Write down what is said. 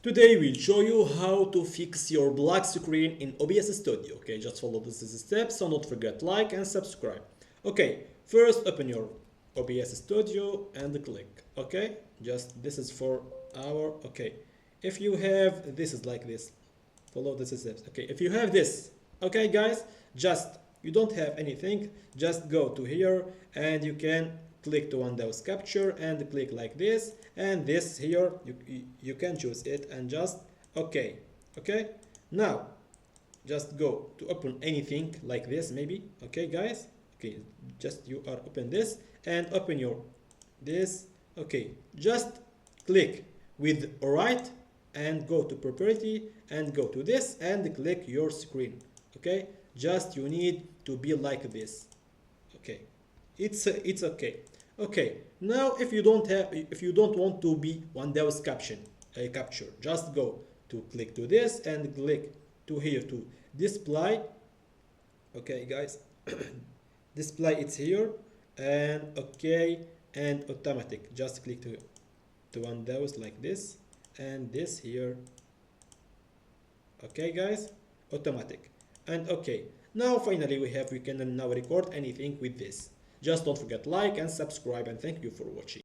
Today we'll show you how to fix your black screen in OBS Studio. Okay, just follow these steps, so don't forget like and subscribe. Okay, first open your OBS Studio and click. Okay, just this is for our, okay. If you have, this is like this. Follow this steps. Okay, if you have this, okay guys, just you don't have anything, just go to here and you can click to Windows capture and click like this, and this here you can choose it and just okay. Now just go to open anything like this maybe. Okay guys, okay, just you are open this and open your this. Okay, just click with right and go to property and go to this and click your screen. Okay, just you need to be like this. Okay, it's okay. Okay, now if you don't want to be Windows capture, just go to click to this and click to here to display. Okay guys, display it's here, and okay, and automatic, just click to Windows like this and this here. Okay guys, automatic. And okay, now finally we can now record anything with this. Just don't forget like and subscribe, and thank you for watching.